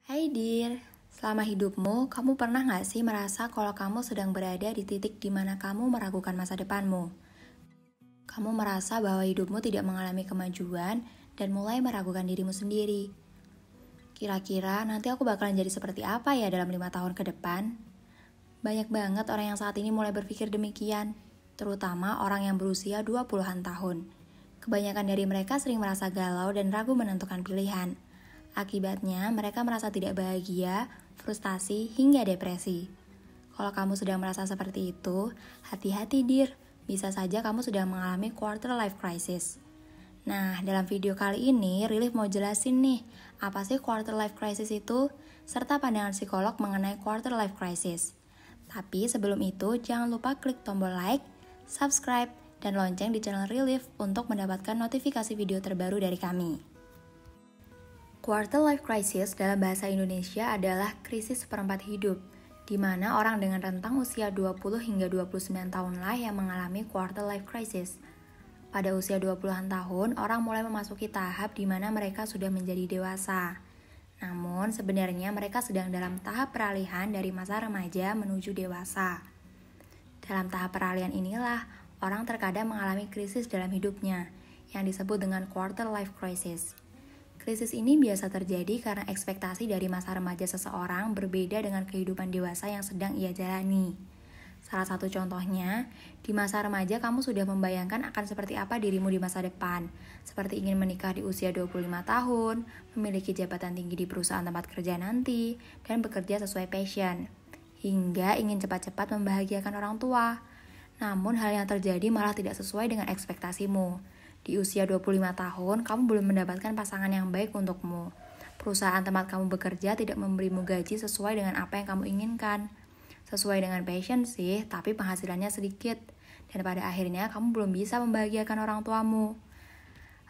Hai Dir, selama hidupmu, kamu pernah nggak sih merasa kalau kamu sedang berada di titik di mana kamu meragukan masa depanmu? Kamu merasa bahwa hidupmu tidak mengalami kemajuan dan mulai meragukan dirimu sendiri. Kira-kira nanti aku bakalan jadi seperti apa ya dalam 5 tahun ke depan? Banyak banget orang yang saat ini mulai berpikir demikian, terutama orang yang berusia 20-an tahun. Kebanyakan dari mereka sering merasa galau dan ragu menentukan pilihan. Akibatnya, mereka merasa tidak bahagia, frustasi, hingga depresi. Kalau kamu sedang merasa seperti itu, hati-hati dir, bisa saja kamu sedang mengalami quarter life crisis. Nah, dalam video kali ini, Rilif mau jelasin nih, apa sih quarter life crisis itu, serta pandangan psikolog mengenai quarter life crisis. Tapi sebelum itu, jangan lupa klik tombol like, subscribe, dan lonceng di channel Rilif untuk mendapatkan notifikasi video terbaru dari kami. Quarter life crisis dalam bahasa Indonesia adalah krisis seperempat hidup, di mana orang dengan rentang usia 20 hingga 29 tahunlah yang mengalami quarter life crisis. Pada usia 20-an tahun, orang mulai memasuki tahap di mana mereka sudah menjadi dewasa. Namun, sebenarnya mereka sedang dalam tahap peralihan dari masa remaja menuju dewasa. Dalam tahap peralihan inilah, orang terkadang mengalami krisis dalam hidupnya, yang disebut dengan quarter life crisis. Krisis ini biasa terjadi karena ekspektasi dari masa remaja seseorang berbeda dengan kehidupan dewasa yang sedang ia jalani. Salah satu contohnya, di masa remaja kamu sudah membayangkan akan seperti apa dirimu di masa depan, seperti ingin menikah di usia 25 tahun, memiliki jabatan tinggi di perusahaan tempat kerja nanti, dan bekerja sesuai passion, hingga ingin cepat-cepat membahagiakan orang tua. Namun hal yang terjadi malah tidak sesuai dengan ekspektasimu. Di usia 25 tahun, kamu belum mendapatkan pasangan yang baik untukmu. Perusahaan tempat kamu bekerja tidak memberimu gaji sesuai dengan apa yang kamu inginkan. Sesuai dengan passion sih, tapi penghasilannya sedikit. Dan pada akhirnya kamu belum bisa membahagiakan orang tuamu.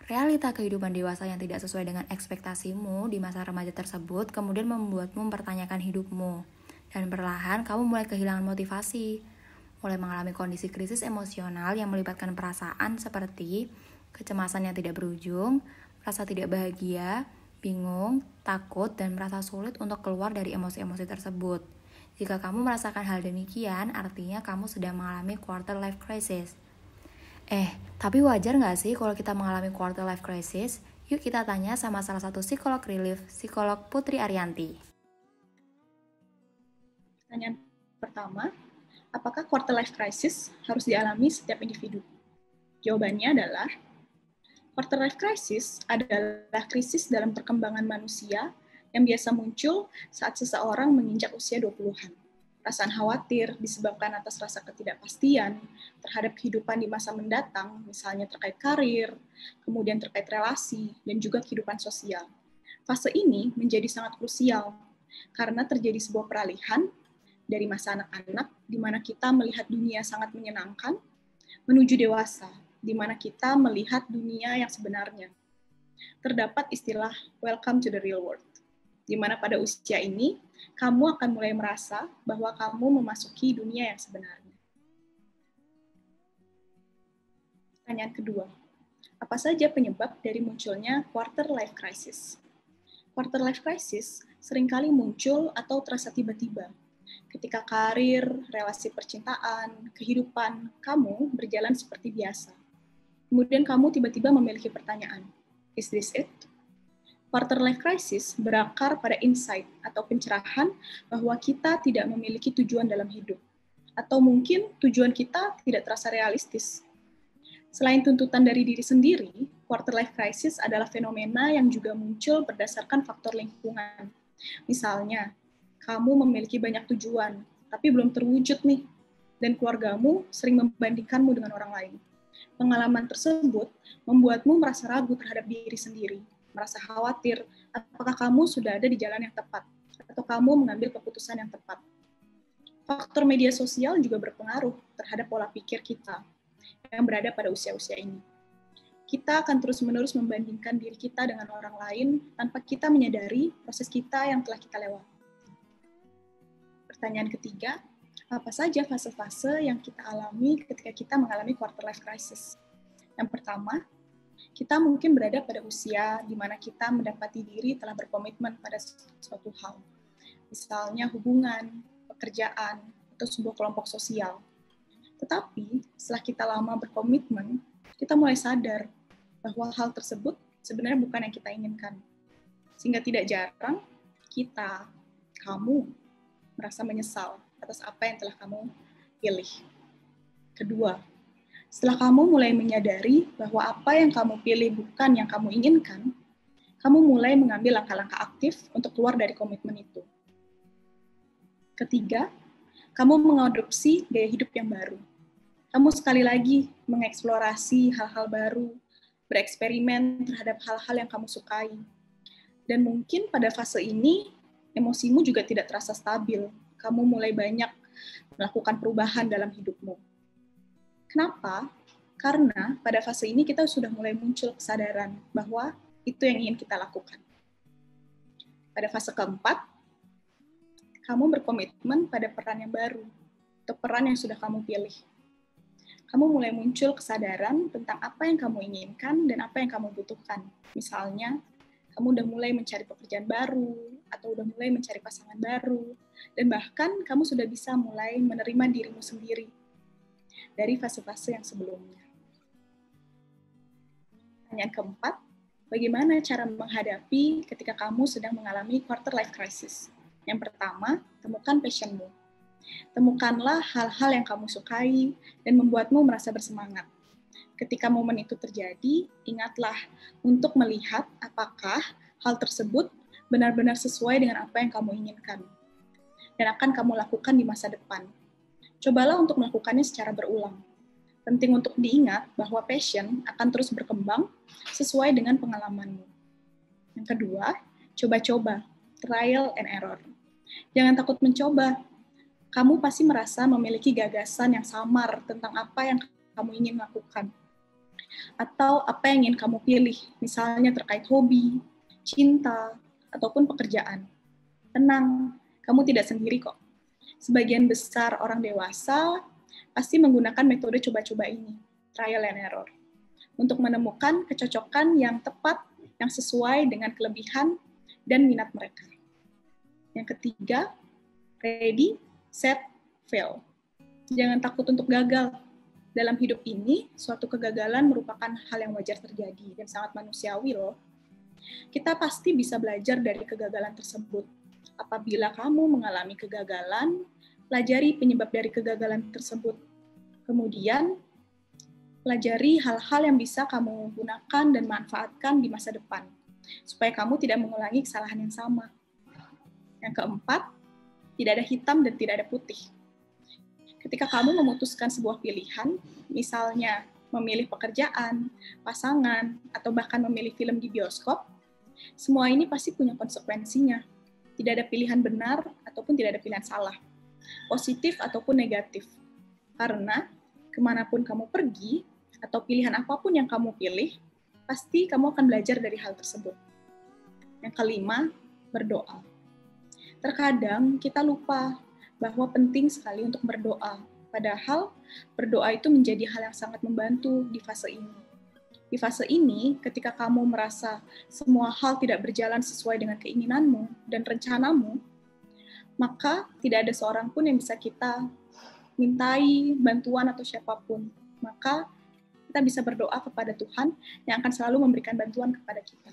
Realita kehidupan dewasa yang tidak sesuai dengan ekspektasimu di masa remaja tersebut kemudian membuatmu mempertanyakan hidupmu. Dan perlahan kamu mulai kehilangan motivasi. Mulai mengalami kondisi krisis emosional yang melibatkan perasaan seperti kecemasan yang tidak berujung, merasa tidak bahagia, bingung, takut, dan merasa sulit untuk keluar dari emosi-emosi tersebut. Jika kamu merasakan hal demikian, artinya kamu sedang mengalami quarter life crisis. Tapi wajar nggak sih kalau kita mengalami quarter life crisis? Yuk kita tanya sama salah satu psikolog Rilif, psikolog Putri Arianti. Pertanyaan pertama, apakah quarter life crisis harus dialami setiap individu? Jawabannya adalah, quarter life crisis adalah krisis dalam perkembangan manusia yang biasa muncul saat seseorang menginjak usia 20-an. Perasaan khawatir disebabkan atas rasa ketidakpastian terhadap kehidupan di masa mendatang, misalnya terkait karir, kemudian terkait relasi, dan juga kehidupan sosial. Fase ini menjadi sangat krusial karena terjadi sebuah peralihan dari masa anak-anak, di mana kita melihat dunia sangat menyenangkan, menuju dewasa, di mana kita melihat dunia yang sebenarnya. Terdapat istilah welcome to the real world, di mana pada usia ini, kamu akan mulai merasa bahwa kamu memasuki dunia yang sebenarnya. Pertanyaan kedua, apa saja penyebab dari munculnya quarter life crisis? Quarter life crisis seringkali muncul atau terasa tiba-tiba, ketika karir, relasi percintaan, kehidupan kamu berjalan seperti biasa. Kemudian kamu tiba-tiba memiliki pertanyaan, is this it? Quarter life crisis berakar pada insight atau pencerahan bahwa kita tidak memiliki tujuan dalam hidup. Atau mungkin tujuan kita tidak terasa realistis. Selain tuntutan dari diri sendiri, quarter life crisis adalah fenomena yang juga muncul berdasarkan faktor lingkungan. Misalnya, kamu memiliki banyak tujuan, tapi belum terwujud nih, dan keluargamu sering membandingkanmu dengan orang lain. Pengalaman tersebut membuatmu merasa ragu terhadap diri sendiri, merasa khawatir apakah kamu sudah ada di jalan yang tepat, atau kamu mengambil keputusan yang tepat. Faktor media sosial juga berpengaruh terhadap pola pikir kita yang berada pada usia-usia ini. Kita akan terus-menerus membandingkan diri kita dengan orang lain tanpa kita menyadari proses kita yang telah kita lewati. Pertanyaan ketiga, apa saja fase-fase yang kita alami ketika kita mengalami quarter life crisis? Yang pertama, Kita mungkin berada pada usia di mana kita mendapati diri telah berkomitmen pada suatu hal. Misalnya hubungan, pekerjaan, atau sebuah kelompok sosial. Tetapi setelah kita lama berkomitmen, kita mulai sadar bahwa hal tersebut sebenarnya bukan yang kita inginkan. Sehingga tidak jarang kamu merasa menyesal atas apa yang telah kamu pilih. Kedua, setelah kamu mulai menyadari bahwa apa yang kamu pilih bukan yang kamu inginkan, kamu mulai mengambil langkah-langkah aktif untuk keluar dari komitmen itu. Ketiga, kamu mengadopsi gaya hidup yang baru. Kamu sekali lagi mengeksplorasi hal-hal baru, bereksperimen terhadap hal-hal yang kamu sukai. Dan mungkin pada fase ini, emosimu juga tidak terasa stabil. Kamu mulai banyak melakukan perubahan dalam hidupmu. Kenapa? Karena pada fase ini kita sudah mulai muncul kesadaran bahwa itu yang ingin kita lakukan. Pada fase keempat, kamu berkomitmen pada peran yang baru, atau peran yang sudah kamu pilih. Kamu mulai muncul kesadaran tentang apa yang kamu inginkan dan apa yang kamu butuhkan. Misalnya, kamu udah mulai mencari pekerjaan baru, atau udah mulai mencari pasangan baru, dan bahkan kamu sudah bisa mulai menerima dirimu sendiri dari fase-fase yang sebelumnya. Pertanyaan keempat, bagaimana cara menghadapi ketika kamu sedang mengalami quarter life crisis? Yang pertama, temukan passion-mu. Temukanlah hal-hal yang kamu sukai dan membuatmu merasa bersemangat. Ketika momen itu terjadi, ingatlah untuk melihat apakah hal tersebut benar-benar sesuai dengan apa yang kamu inginkan dan akan kamu lakukan di masa depan. Cobalah untuk melakukannya secara berulang. Penting untuk diingat bahwa passion akan terus berkembang sesuai dengan pengalamanmu. Yang kedua, coba-coba, trial and error. Jangan takut mencoba. Kamu pasti merasa memiliki gagasan yang samar tentang apa yang kamu ingin lakukan. Atau apa yang ingin kamu pilih, misalnya terkait hobi, cinta, ataupun pekerjaan. Tenang, kamu tidak sendiri kok. Sebagian besar orang dewasa pasti menggunakan metode coba-coba ini, trial and error, untuk menemukan kecocokan yang tepat, yang sesuai dengan kelebihan dan minat mereka. Yang ketiga, ready, set, fail. Jangan takut untuk gagal. Dalam hidup ini, suatu kegagalan merupakan hal yang wajar terjadi dan sangat manusiawi loh. Kita pasti bisa belajar dari kegagalan tersebut. Apabila kamu mengalami kegagalan, pelajari penyebab dari kegagalan tersebut. Kemudian, pelajari hal-hal yang bisa kamu gunakan dan manfaatkan di masa depan, supaya kamu tidak mengulangi kesalahan yang sama. Yang keempat, tidak ada hitam dan tidak ada putih. Ketika kamu memutuskan sebuah pilihan, misalnya memilih pekerjaan, pasangan, atau bahkan memilih film di bioskop, semua ini pasti punya konsekuensinya. Tidak ada pilihan benar ataupun tidak ada pilihan salah, positif ataupun negatif. Karena kemanapun kamu pergi, atau pilihan apapun yang kamu pilih, pasti kamu akan belajar dari hal tersebut. Yang kelima, berdoa. Terkadang kita lupa bahwa penting sekali untuk berdoa, padahal berdoa itu menjadi hal yang sangat membantu di fase ini. Di fase ini, ketika kamu merasa semua hal tidak berjalan sesuai dengan keinginanmu dan rencanamu, maka tidak ada seorang pun yang bisa kita mintai bantuan atau siapapun. Maka kita bisa berdoa kepada Tuhan yang akan selalu memberikan bantuan kepada kita.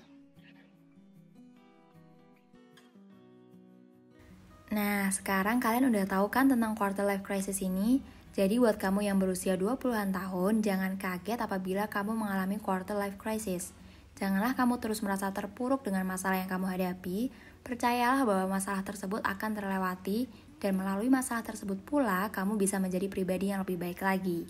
Nah, sekarang kalian udah tahu kan tentang quarter life crisis ini? Jadi buat kamu yang berusia 20-an tahun, jangan kaget apabila kamu mengalami quarter life crisis. Janganlah kamu terus merasa terpuruk dengan masalah yang kamu hadapi. Percayalah bahwa masalah tersebut akan terlewati, dan melalui masalah tersebut pula, kamu bisa menjadi pribadi yang lebih baik lagi.